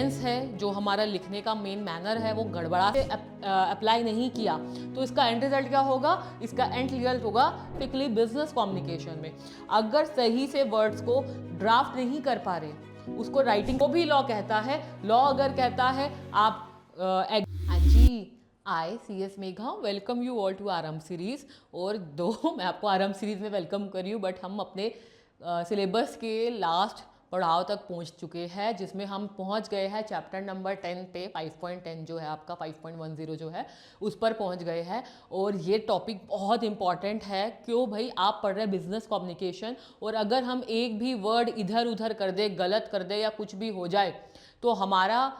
Sentence है, जो हमारा लिखने का मेन मैनर है, वो गड़बड़ा से अप्लाई नहीं किया तो इसका एंड रिजल्ट क्या होगा? इसका एंड रिजल्ट होगा टिपिकली बिजनेस कम्युनिकेशन में अगर सही से वर्ड्स को ड्राफ्ट नहीं कर पा रहे, उसको राइटिंग को भी लॉ कहता है। लॉ अगर कहता है आप हाँ जी, I C S Megha welcome you all to RM series. और मैं आपको आरएम सीरीज में वेलकम कर रही हूँ, बट हम अपने सिलेबस के लास्ट पड़ाव तक पहुंच चुके हैं, जिसमें हम पहुंच गए हैं चैप्टर नंबर 10 पे। 5.10 जो है आपका 5.10 जो है उस पर पहुंच गए हैं। और ये टॉपिक बहुत इंपॉर्टेंट है। क्यों भाई? आप पढ़ रहे हैं बिजनेस कम्युनिकेशन, और अगर हम एक भी वर्ड इधर उधर कर दे, गलत कर दे या कुछ भी हो जाए, तो हमारा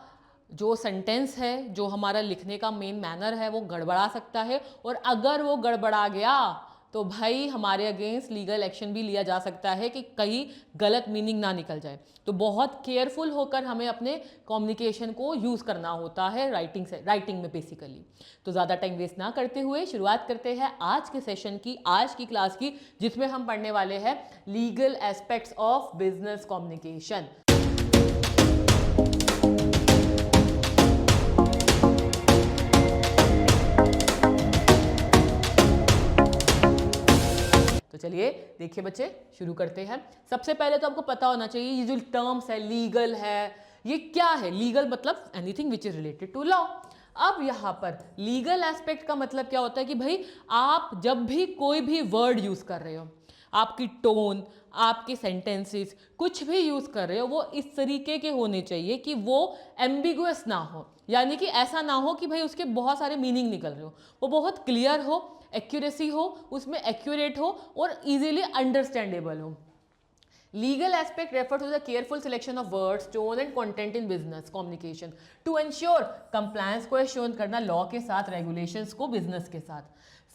जो सेंटेंस है, जो हमारा लिखने का मेन मैनर है, वो गड़बड़ा सकता है। और अगर वो गड़बड़ा गया तो भाई हमारे अगेंस्ट लीगल एक्शन भी लिया जा सकता है कि कहीं गलत मीनिंग ना निकल जाए। तो बहुत केयरफुल होकर हमें अपने कम्युनिकेशन को यूज़ करना होता है राइटिंग में बेसिकली। तो ज़्यादा टाइम वेस्ट ना करते हुए शुरुआत करते हैं आज के सेशन की, आज की क्लास की, जिसमें हम पढ़ने वाले हैं legal aspects of business communication. तो चलिए देखिए बच्चे, शुरू करते हैं। सबसे पहले तो आपको पता होना चाहिए ये जो टर्म्स है, लीगल है, ये क्या है? लीगल मतलब anything which is related to law. अब यहाँ पर लीगल एस्पेक्ट का मतलब क्या होता है कि भाई आप जब भी कोई भी वर्ड यूज कर रहे हो, आपकी टोन, आपके सेंटेंसेस, कुछ भी यूज कर रहे हो, वो इस तरीके के होने चाहिए कि वो एम्बिगुअस ना हो। यानी कि ऐसा ना हो कि भाई उसके बहुत सारे मीनिंग निकल रहे हो, वो बहुत क्लियर हो, एक्यूरेसी हो, उसमें एक्यूरेट हो और इजीली अंडरस्टैंडेबल हो। Legal aspect refer to the careful selection of words, tone and content in business communication to ensure compliance को एश्योर करना लॉ के साथ, रेगुलेशंस को बिजनेस के साथ।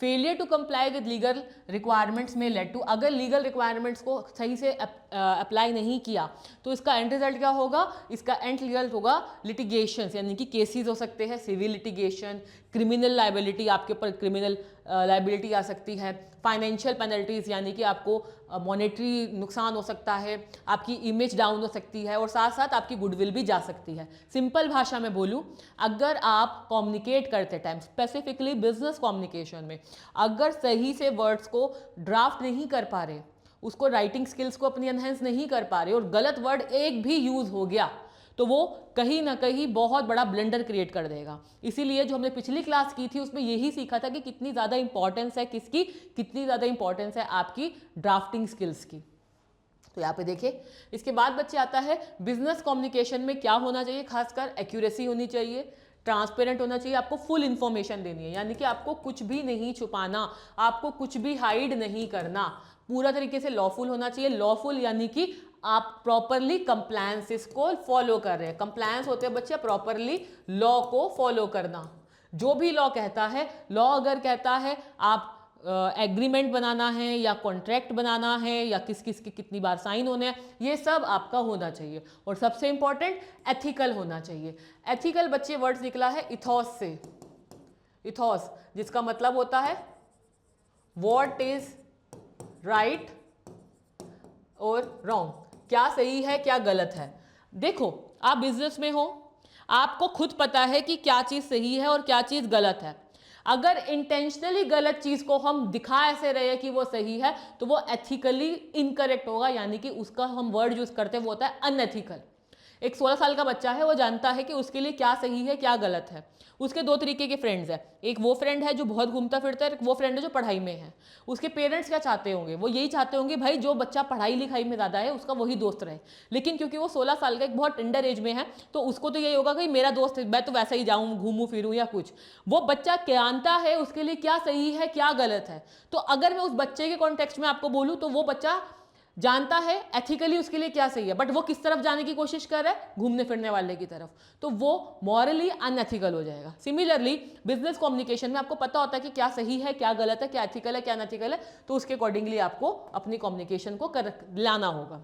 Failure to comply with legal requirements में लेड टू, अगर लीगल रिक्वायरमेंट्स को सही से अप्लाई नहीं किया तो इसका एंड रिजल्ट क्या होगा? इसका एंड रिजल्ट होगा लिटिगेशंस, यानी कि केसेस हो सकते हैं, सिविल लिटिगेशन, क्रिमिनल लाइबिलिटी, आपके ऊपर क्रिमिनल लाइबिलिटी आ सकती है, फाइनेंशियल पेनल्टीज, यानी कि आपको मॉनेटरी नुकसान हो सकता है, आपकी इमेज डाउन हो सकती है, और साथ साथ आपकी गुडविल भी जा सकती है। सिंपल भाषा में बोलूं, अगर आप कम्युनिकेट करते टाइम, स्पेसिफिकली बिजनेस कम्युनिकेशन में, अगर सही से वर्ड्स को ड्राफ्ट नहीं कर पा रहे, उसको राइटिंग स्किल्स को अपनी एनहेंस नहीं कर पा रहे, और गलत वर्ड एक भी यूज हो गया तो वो कहीं ना कहीं बहुत बड़ा ब्लंडर क्रिएट कर देगा। इसीलिए जो हमने पिछली क्लास की थी उसमें यही सीखा था कि कितनी ज़्यादा इंपॉर्टेंस है किसकी, कितनी ज़्यादा इंपॉर्टेंस है आपकी ड्राफ्टिंग स्किल्स की। तो यहाँ पे देखिए, इसके बाद बच्चे आता है बिजनेस कम्युनिकेशन में क्या होना चाहिए। खासकर एक्यूरेसी होनी चाहिए, ट्रांसपेरेंट होना चाहिए, आपको फुल इंफॉर्मेशन देनी है, यानी कि आपको कुछ भी नहीं छुपाना, आपको कुछ भी हाइड नहीं करना, पूरा तरीके से लॉफुल होना चाहिए। लॉफुल यानी कि आप प्रॉपरली कंप्लायंसेस को फॉलो कर रहे हैं। कंप्लायंस होते हैं बच्चे प्रॉपरली लॉ को फॉलो करना। जो भी लॉ कहता है, लॉ अगर कहता है आप एग्रीमेंट बनाना है या कॉन्ट्रैक्ट बनाना है या किस किस के कितनी बार साइन होने हैं, ये सब आपका होना चाहिए। और सबसे इंपॉर्टेंट एथिकल होना चाहिए। एथिकल बच्चे वर्ड्स निकला है इथॉस से, इथॉस जिसका मतलब होता है व्हाट इज राइट और रॉन्ग, क्या सही है क्या गलत है। देखो, आप बिजनेस में हो, आपको खुद पता है कि क्या चीज सही है और क्या चीज गलत है। अगर इंटेंशनली गलत चीज को हम दिखा ऐसे रहे कि वो सही है तो वो एथिकली इनकरेक्ट होगा, यानी कि उसका हम वर्ड यूज करते हैं वो होता है अनएथिकल। एक 16 साल का बच्चा है, वो जानता है कि उसके लिए क्या सही है क्या गलत है। उसके दो तरीके के फ्रेंड्स हैं, एक वो फ्रेंड है जो बहुत घूमता फिरता है, एक वो फ्रेंड है जो पढ़ाई में है। उसके पेरेंट्स क्या चाहते होंगे? वो यही चाहते होंगे भाई जो बच्चा पढ़ाई लिखाई में ज़्यादा है उसका वही दोस्त रहे। लेकिन क्योंकि वो 16 साल का एक बहुत टेंडर एज में है, तो उसको तो यही होगा कि मेरा दोस्त है, मैं तो वैसा ही जाऊँ घूमूँ फिरूँ या कुछ। वो बच्चा जानता है उसके लिए क्या सही है क्या गलत है। तो अगर मैं उस बच्चे के कॉन्टेक्स्ट में आपको बोलूँ तो वो बच्चा जानता है एथिकली उसके लिए क्या सही है, बट वो किस तरफ जाने की कोशिश कर रहा है? घूमने फिरने वाले की तरफ। तो वो मॉरली अनएथिकल हो जाएगा। सिमिलरली बिजनेस कम्युनिकेशन में आपको पता होता है कि क्या सही है क्या गलत है, क्या एथिकल है क्या अनएथिकल है, तो उसके अकॉर्डिंगली आपको अपनी कम्युनिकेशन को लाना होगा।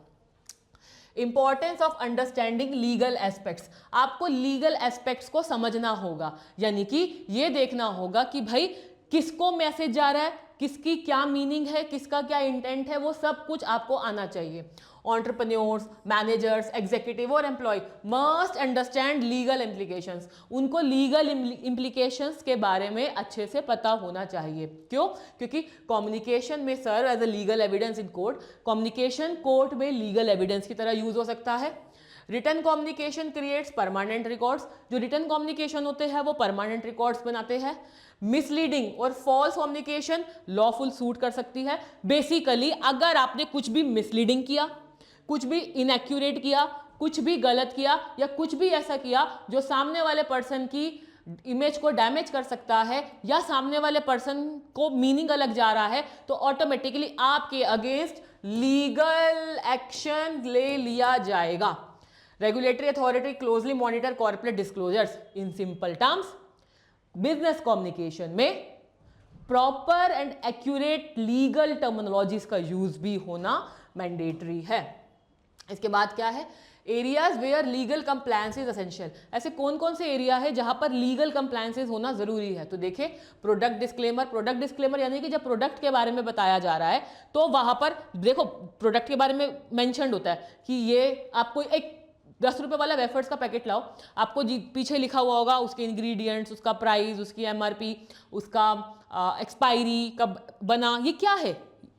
Importance of understanding legal aspects, आपको लीगल एस्पेक्ट्स को समझना होगा, यानी कि ये देखना होगा कि भाई किसको मैसेज जा रहा है, किसकी क्या मीनिंग है, किसका क्या इंटेंट है, वो सब कुछ आपको आना चाहिए। Entrepreneurs, managers, executive और employee must understand legal implications. उनको legal implications के बारे में अच्छे से पता होना चाहिए. क्यों? क्योंकि communication में serve as a legal evidence in court. Communication court में legal evidence की तरह use हो सकता है. Return communication creates permanent records. जो रिटर्न कम्युनिकेशन होते हैं वो परमानेंट रिकॉर्ड्स बनाते हैं. मिसलीडिंग और फॉल्स कम्युनिकेशन लॉफुल सूट कर सकती है. बेसिकली अगर आपने कुछ भी मिसलीडिंग किया, कुछ भी इनएक्यूरेट किया, कुछ भी गलत किया या कुछ भी ऐसा किया जो सामने वाले पर्सन की इमेज को डैमेज कर सकता है या सामने वाले पर्सन को मीनिंग अलग जा रहा है, तो ऑटोमेटिकली आपके अगेंस्ट लीगल एक्शन ले लिया जाएगा. Regulatory authority closely monitor corporate disclosures. In simple terms, business communication में proper and accurate legal terminologies का यूज भी होना मैंडेटरी है. इसके बाद क्या है? Areas where legal compliance is essential. ऐसे कौन कौन से एरिया है जहां पर लीगल कंप्लायंसेस होना जरूरी है? तो देखिए, प्रोडक्ट डिस्क्लेमर. प्रोडक्ट डिस्क्लेमर यानी कि जब प्रोडक्ट के बारे में बताया जा रहा है तो वहां पर देखो प्रोडक्ट के बारे में मेंशन्ड होता है कि ये आपको एक 10 रुपये वाला वेफर्स का पैकेट लाओ, आपको पीछे लिखा हुआ होगा उसके इंग्रेडिएंट्स, उसका प्राइस, उसकी एमआरपी, उसका एक्सपायरी कब बना, ये क्या है,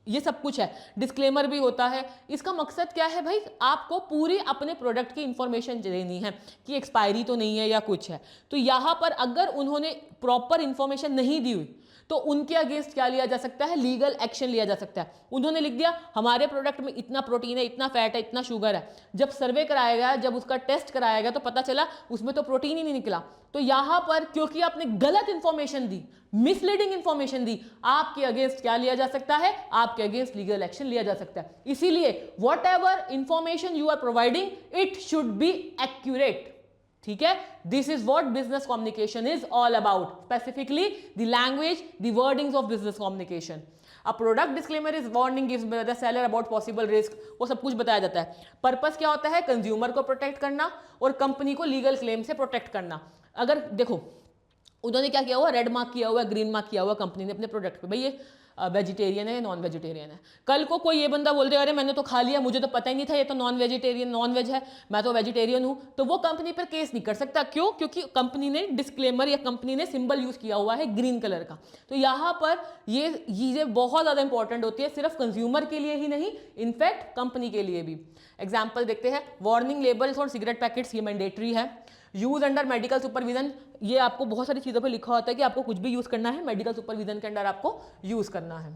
ये सब कुछ है. डिस्क्लेमर भी होता है. इसका मकसद क्या है भाई? आपको पूरी अपने प्रोडक्ट की इंफॉर्मेशन देनी है कि एक्सपायरी तो नहीं है या कुछ है. तो यहाँ पर अगर उन्होंने प्रॉपर इंफॉर्मेशन नहीं दी हुई तो उनके अगेंस्ट क्या लिया जा सकता है? लीगल एक्शन लिया जा सकता है. उन्होंने लिख दिया हमारे प्रोडक्ट में इतना प्रोटीन है, इतना फैट है, इतना शुगर है. जब सर्वे कराया गया, जब उसका टेस्ट कराया गया तो पता चला उसमें तो प्रोटीन ही नहीं निकला. तो यहाँ पर क्योंकि आपने गलत इंफॉर्मेशन दी, मिसलीडिंग इंफॉर्मेशन दी, आपके अगेंस्ट क्या लिया जा सकता है? आपके अगेंस्ट लीगल एक्शन लिया जा सकता है. इसीलिए whatever information you are providing, it should be accurate. ठीक है? This is what business communication is all about. Specifically the language, the wordings of business communication. A product disclaimer is warning gives the seller about possible risk. वो सब कुछ बताया जाता है. Purpose क्या होता है? कंज्यूमर को प्रोटेक्ट करना और कंपनी को लीगल क्लेम से प्रोटेक्ट करना. अगर देखो उन्होंने क्या किया हुआ, रेड मार्क किया हुआ, ग्रीन मार्क किया हुआ कंपनी ने अपने प्रोडक्ट पे, भाई ये वेजिटेरियन है, नॉन वेजिटेरियन है. कल को कोई ये बंदा बोल दे अरे मैंने तो खा लिया, मुझे तो पता ही नहीं था ये तो नॉन वेजिटेरियन नॉन वेज है, मैं तो वेजिटेरियन हूँ, तो वो कंपनी पर केस नहीं कर सकता. क्यों? क्योंकि कंपनी ने डिस्क्लेमर या कंपनी ने सिंबल यूज किया हुआ है ग्रीन कलर का. तो यहाँ पर ये चीज़ें बहुत ज़्यादा इंपॉर्टेंट होती है, सिर्फ कंज्यूमर के लिए ही नहीं, इनफैक्ट कंपनी के लिए भी. एग्जाम्पल देखते हैं. वार्निंग लेबल्स और सिगरेट पैकेट्स, ये मैंडेटरी है. यूज अंडर मेडिकल सुपरविजन, ये आपको बहुत सारी चीज़ों पे लिखा होता है कि आपको कुछ भी यूज़ करना है मेडिकल सुपरविजन के अंडर आपको यूज़ करना है.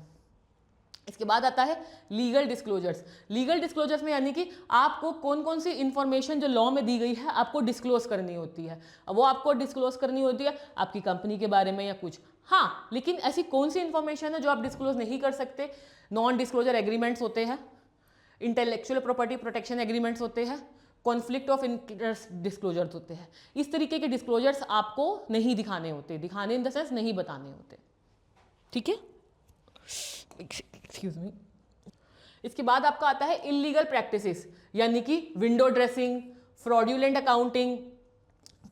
इसके बाद आता है लीगल डिस्क्लोजर्स. लीगल डिस्क्लोजर्स में यानी कि आपको कौन कौन सी इंफॉर्मेशन जो लॉ में दी गई है आपको डिस्क्लोज करनी होती है. अब वो आपको डिस्क्लोज करनी होती है आपकी कंपनी के बारे में या कुछ. हाँ, लेकिन ऐसी कौन सी इंफॉर्मेशन है जो आप डिस्क्लोज नहीं कर सकते? नॉन डिस्क्लोजर एग्रीमेंट्स होते हैं, इंटेलेक्चुअल प्रॉपर्टी प्रोटेक्शन एग्रीमेंट्स होते हैं, कॉन्फ्लिक्ट ऑफ इंटरेस्ट डिस्क्लोजर्स होते हैं. इस तरीके के डिस्क्लोजर्स आपको नहीं दिखाने होते, दिखाने इन द सेंस नहीं बताने होते. ठीक है? Excuse me. इसके बाद आपका आता है इलीगल प्रैक्टिसेस, यानी कि window dressing, fraudulent accounting,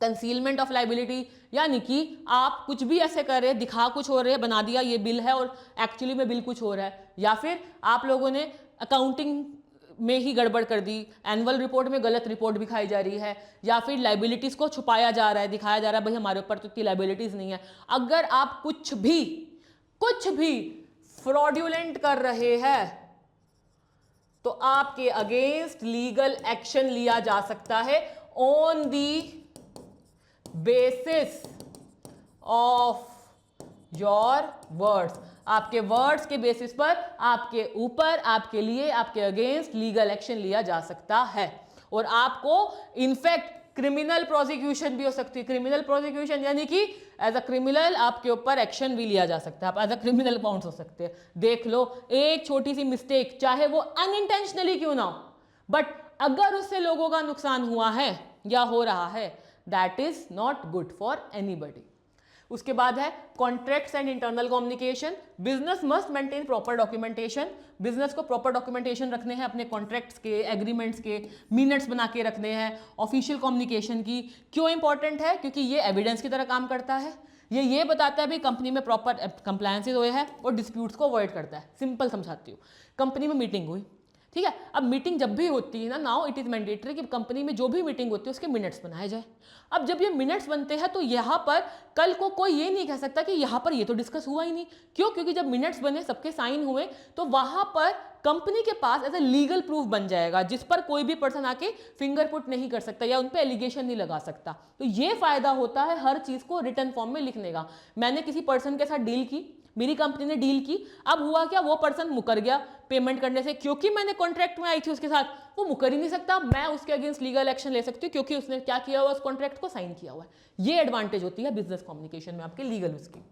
concealment of liability. यानी कि आप कुछ भी ऐसे कर रहे हैं, दिखा कुछ हो रहे हैं, बना दिया ये बिल है और एक्चुअली में बिल कुछ हो रहा है, या फिर आप लोगों ने अकाउंटिंग में ही गड़बड़ कर दी, एनुअल रिपोर्ट में गलत रिपोर्ट दिखाई जा रही है, या फिर लाइबिलिटीज को छुपाया जा रहा है, दिखाया जा रहा है भाई हमारे ऊपर तो इतनी लाइबिलिटीज नहीं है. अगर आप कुछ भी फ्रॉड्यूलेंट कर रहे हैं तो आपके अगेंस्ट लीगल एक्शन लिया जा सकता है on the basis of your words. आपके वर्ड्स के बेसिस पर आपके ऊपर, आपके लिए, आपके अगेंस्ट लीगल एक्शन लिया जा सकता है. और आपको इनफैक्ट क्रिमिनल प्रोसिक्यूशन भी हो सकती है. क्रिमिनल प्रोसिक्यूशन यानी कि एज अ क्रिमिनल आपके ऊपर एक्शन भी लिया जा सकता है, आप एज अ क्रिमिनल बाउंड हो सकते हैं. देख लो, एक छोटी सी मिस्टेक, चाहे वो अनइंटेंशनली क्यों ना हो, बट अगर उससे लोगों का नुकसान हुआ है या हो रहा है, that is not good for anybody. उसके बाद है contracts and internal communication. Business must maintain proper documentation. Business को प्रॉपर डॉक्यूमेंटेशन रखने हैं अपने कॉन्ट्रैक्ट्स के, एग्रीमेंट्स के, मिनट्स बना के रखने हैं. ऑफिशियल कम्युनिकेशन की क्यों इंपॉर्टेंट है? क्योंकि ये एविडेंस की तरह काम करता है. ये बताता है भाई कंपनी में प्रॉपर कंप्लायंसेज हुए हैं और डिस्प्यूट्स को अवॉइड करता है. सिंपल समझाती हूँ. कंपनी में मीटिंग हुई, ठीक है। अब मीटिंग जब भी होती है ना, नाउ इट इज मैंडेटरी कि कंपनी में जो भी मीटिंग होती है उसके मिनट्स बनाए जाए। अब जब ये मिनट्स बनते हैं तो यहाँ पर कल को कोई ये नहीं कह सकता कि यहाँ पर ये तो डिस्कस हुआ ही नहीं। क्यों? क्योंकि जब मिनट्स बने, सबके साइन हुए, तो वहां पर कंपनी के पास एज ए लीगल प्रूफ बन जाएगा, जिस पर कोई भी पर्सन आके फिंगर पुट नहीं कर सकता या उन पर एलिगेशन नहीं लगा सकता। तो ये फायदा होता है हर चीज को रिटर्न फॉर्म में लिखने का। मैंने किसी पर्सन के साथ डील की, मेरी कंपनी ने डील की, अब हुआ क्या, वो पर्सन मुकर गया पेमेंट करने से, क्योंकि मैंने कॉन्ट्रैक्ट में आई थी उसके साथ, वो मुकर ही नहीं सकता, मैं उसके अगेंस्ट लीगल एक्शन ले सकती हूँ क्योंकि उसने क्या किया हुआ, उस कॉन्ट्रैक्ट को साइन किया हुआ है। ये एडवांटेज होती है बिजनेस कम्युनिकेशन में आपके लीगल उसकी।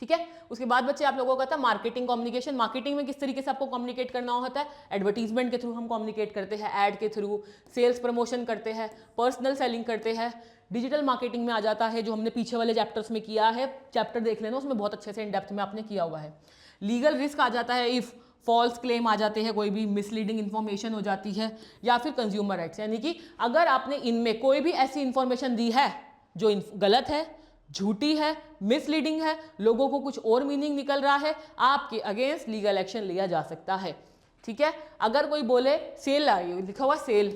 ठीक है। उसके बाद बच्चे आप लोगों का था मार्केटिंग कम्युनिकेशन। मार्केटिंग में किस तरीके से आपको कम्युनिकेट करना होता है, एडवर्टीजमेंट के थ्रू हम कम्युनिकेट करते हैं, ऐड के थ्रू, सेल्स प्रमोशन करते हैं, पर्सनल सेलिंग करते हैं। डिजिटल मार्केटिंग में आ जाता है जो हमने पीछे वाले चैप्टर्स में किया है, चैप्टर देख लेना, उसमें बहुत अच्छे से इन डेप्थ में आपने किया हुआ है। लीगल रिस्क आ जाता है इफ फॉल्स क्लेम आ जाते हैं, कोई भी मिसलीडिंग इन्फॉर्मेशन हो जाती है, या फिर कंज्यूमर राइट्स, यानी कि अगर आपने इनमें कोई भी ऐसी इन्फॉर्मेशन दी है जो गलत है, झूठी है, मिसलीडिंग है, लोगों को कुछ और मीनिंग निकल रहा है, आपके अगेंस्ट लीगल एक्शन लिया जा सकता है। ठीक है। अगर कोई बोले सेल आई, लिखा हुआ सेल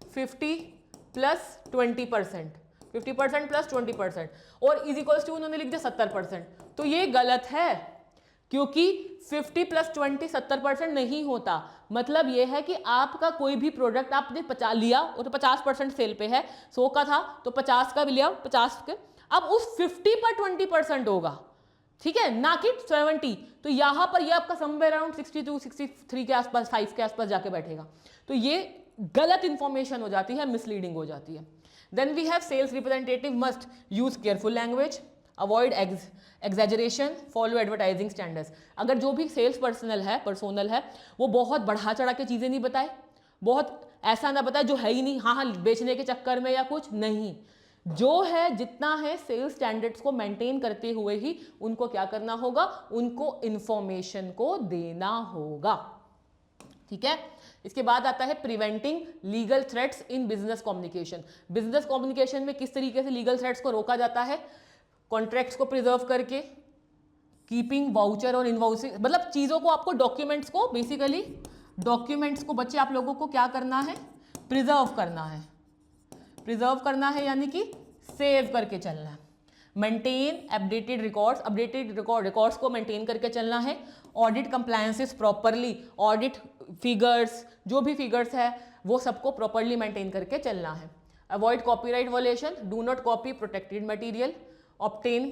50 प्लस 20%, 50% प्लस 20%, और इज इक्वल्स टू उन्होंने लिख दिया 70%, तो ये गलत है, क्योंकि 50 प्लस 20 70% नहीं होता। मतलब ये है कि आपका कोई भी प्रोडक्ट आपने 50 लिया, वो तो 50% सेल पे है, 100 का था तो 50 का भी लिया, 50 के, अब उस 50 पर 20% होगा, ठीक है, ना कि 70। तो यहां पर ये आपका समवेयर अराउंड 62 63 के आसपास, 5 के आसपास जाके बैठेगा। तो ये गलत इंफॉर्मेशन हो जाती है, मिसलीडिंग हो जाती है। Then we have sales representative must use careful language, avoid exaggeration, follow advertising standards. अगर जो भी सेल्स पर्सोनल है वो बहुत बढ़ा चढ़ा के चीज़ें नहीं बताए, बहुत ऐसा ना बताए जो है ही नहीं, हाँ बेचने के चक्कर में या कुछ नहीं, जो है जितना है सेल्स स्टैंडर्ड्स को मेंटेन करते हुए ही उनको क्या करना होगा, उनको इंफॉर्मेशन को देना होगा। ठीक है। इसके बाद आता है preventing legal threats in business communication. Business communication में किस तरीके से लीगल थ्रेट्स को रोका जाता है, कॉन्ट्रैक्ट्स को प्रिजर्व करके, कीपिंग वाउचर और इनवाउसिंग, मतलब चीज़ों को आपको डॉक्यूमेंट्स को, बेसिकली डॉक्यूमेंट्स को बच्चे आप लोगों को क्या करना है, प्रिजर्व करना है। प्रिजर्व करना है यानी कि सेव करके चलना है। मेंटेन अपडेटेड रिकॉर्ड्स, रिकॉर्ड्स को मेंटेन करके चलना है। Audit compliances properly, audit figures, जो भी फिगर्स है वो सबको प्रॉपरली मेंटेन करके चलना है। Avoid copyright वॉलेशन, do not copy protected material, obtain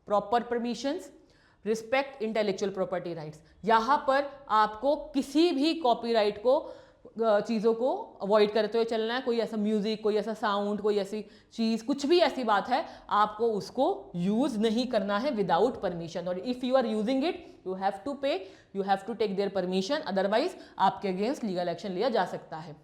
proper permissions, respect intellectual property rights. यहाँ पर आपको किसी भी कॉपीराइट को, चीज़ों को अवॉइड करते हुए चलना है। कोई ऐसा म्यूजिक, कोई ऐसा साउंड, कोई ऐसी चीज़, कुछ भी ऐसी बात है, आपको उसको यूज़ नहीं करना है विदाउट परमिशन, और if you are using it you have to pay, you have to take their permission, otherwise आपके अगेंस्ट लीगल एक्शन लिया जा सकता है।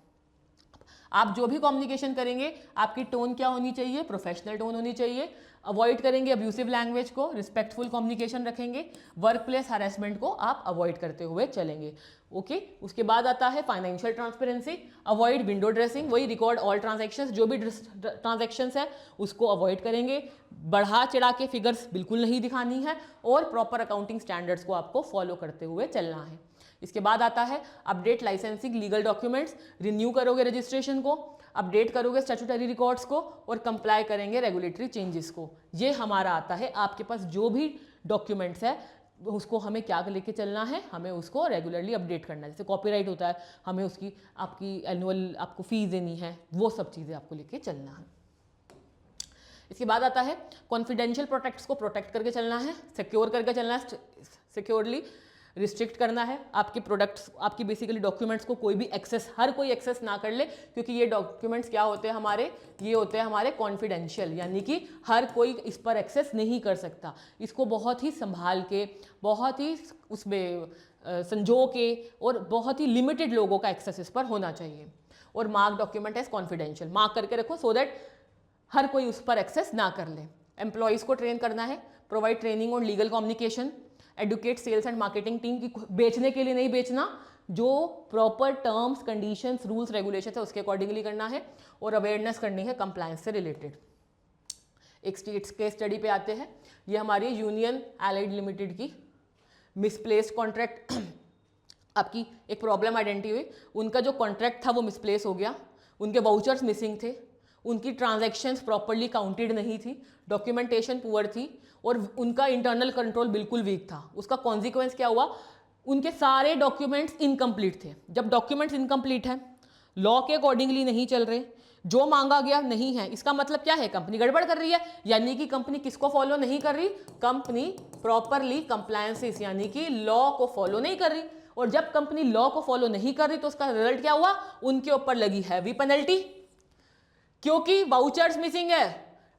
आप जो भी कम्युनिकेशन करेंगे आपकी टोन क्या होनी चाहिए, प्रोफेशनल टोन होनी चाहिए। अवॉइड करेंगे अब्यूसिव लैंग्वेज को, रिस्पेक्टफुल कम्युनिकेशन रखेंगे, वर्क प्लेस हैरेसमेंट को आप अवॉइड करते हुए चलेंगे। ओके। उसके बाद आता है financial transparency, avoid window dressing, वही रिकॉर्ड ऑल ट्रांजैक्शंस, जो भी ट्रांजैक्शंस है उसको अवॉइड करेंगे, बढ़ा चढ़ा के फिगर्स बिल्कुल नहीं दिखानी है, और प्रॉपर अकाउंटिंग स्टैंडर्ड्स को आपको फॉलो करते हुए चलना है। इसके बाद आता है update licensing legal documents, renew करोगे रजिस्ट्रेशन को, अपडेट करोगे स्टैट्यूटरी रिकॉर्ड्स को, और कंप्लाई करेंगे रेगुलेटरी चेंजेस को। ये हमारा आता है, आपके पास जो भी डॉक्यूमेंट्स है उसको हमें क्या लेके चलना है, हमें उसको रेगुलरली अपडेट करना है। जैसे कॉपीराइट होता है, हमें उसकी आपकी एनुअल आपको फीस देनी है, वो सब चीज़ें आपको लेके चलना है। इसके बाद आता है कॉन्फिडेंशियल प्रोटेक्ट्स को प्रोटेक्ट करके चलना है, सिक्योर करके चलना है, सिक्योरली रिस्ट्रिक्ट करना है। आपके प्रोडक्ट्स, आपकी बेसिकली डॉक्यूमेंट्स को कोई भी एक्सेस, हर कोई एक्सेस ना कर ले, क्योंकि ये डॉक्यूमेंट्स क्या होते हैं हमारे, ये होते हैं हमारे कॉन्फिडेंशियल, यानी कि हर कोई इस पर एक्सेस नहीं कर सकता। इसको बहुत ही संभाल के, बहुत ही उसमें संजो के, और बहुत ही लिमिटेड लोगों का एक्सेस इस पर होना चाहिए। और mark document as confidential, mark करके रखो सो दैट हर कोई उस पर एक्सेस ना कर ले। एम्प्लॉयज़ को ट्रेन करना है, प्रोवाइड ट्रेनिंग और legal communication, educate sales and marketing team की, बेचने के लिए नहीं बेचना, जो proper terms conditions rules regulation है उसके अकॉर्डिंगली करना है, और अवेयरनेस करनी है कंप्लायंस से रिलेटेड। एक स्टेट्स के स्टडी पे आते हैं, ये हमारी यूनियन एलाइड लिमिटेड की मिसप्लेस्ड कॉन्ट्रैक्ट आपकी एक प्रॉब्लम आइडेंटिटी हुई, उनका जो कॉन्ट्रैक्ट था वो मिसप्लेस हो गया, उनके वाउचर्स मिसिंग थे, उनकी ट्रांजैक्शंस प्रॉपर्ली काउंटेड नहीं थी, डॉक्यूमेंटेशन पुअर थी और उनका इंटरनल कंट्रोल बिल्कुल वीक था। उसका कॉन्सिक्वेंस क्या हुआ, उनके सारे डॉक्यूमेंट्स इनकम्प्लीट थे। जब डॉक्यूमेंट्स इनकम्प्लीट हैं, लॉ के अकॉर्डिंगली नहीं चल रहे, जो मांगा गया नहीं है, इसका मतलब क्या है, कंपनी गड़बड़ कर रही है। यानी कि कंपनी किसको फॉलो नहीं कर रही, कंपनी प्रॉपरली कंप्लायंसेस यानी कि लॉ को फॉलो नहीं कर रही। और जब कंपनी लॉ को फॉलो नहीं कर रही तो उसका रिजल्ट क्या हुआ, उनके ऊपर लगी हैवी पेनल्टी, क्योंकि वाउचर्स मिसिंग है,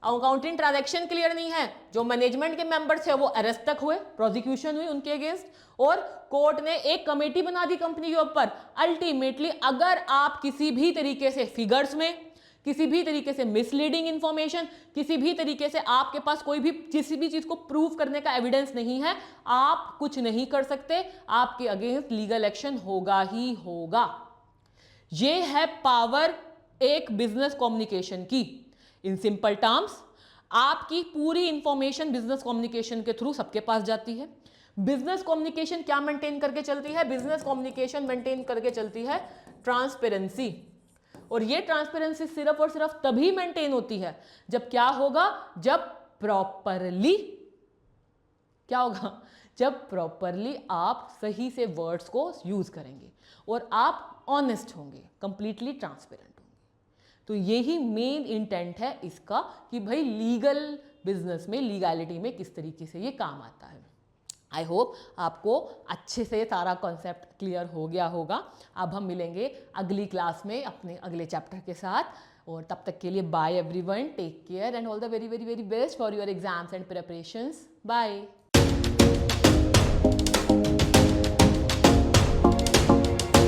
अकाउंटिंग ट्रांजैक्शन क्लियर नहीं है, जो मैनेजमेंट के मेंबर्स है वो अरेस्ट तक हुए, प्रोसिक्यूशन हुई उनके अगेंस्ट और कोर्ट ने एक कमेटी बना दी कंपनी के ऊपर। अल्टीमेटली अगर आप किसी भी तरीके से फिगर्स में, किसी भी तरीके से मिसलीडिंग इंफॉर्मेशन, किसी भी तरीके से आपके पास कोई भी किसी भी चीज को प्रूव करने का एविडेंस नहीं है, आप कुछ नहीं कर सकते, आपके अगेंस्ट लीगल एक्शन होगा ही होगा। ये है पावर एक बिजनेस कम्युनिकेशन की। इन सिंपल टर्म्स, आपकी पूरी इंफॉर्मेशन बिजनेस कम्युनिकेशन के थ्रू सबके पास जाती है। बिजनेस कम्युनिकेशन क्या मेंटेन करके चलती है, बिजनेस कम्युनिकेशन मेंटेन करके चलती है ट्रांसपेरेंसी। और ये ट्रांसपेरेंसी सिर्फ और सिर्फ तभी मेंटेन होती है जब क्या होगा, जब प्रॉपरली क्या होगा, जब प्रॉपरली आप सही से वर्ड्स को यूज करेंगे और आप ऑनेस्ट होंगे, कंप्लीटली ट्रांसपेरेंट होंगे। तो यही मेन इंटेंट है इसका कि भाई लीगल बिजनेस में, लीगैलिटी में किस तरीके से ये काम आता है। आई होप आपको अच्छे से सारा कॉन्सेप्ट क्लियर हो गया होगा। अब हम मिलेंगे अगली क्लास में अपने अगले चैप्टर के साथ, और तब तक के लिए bye everyone, take care and all the very very very best for your exams and preparations. Bye.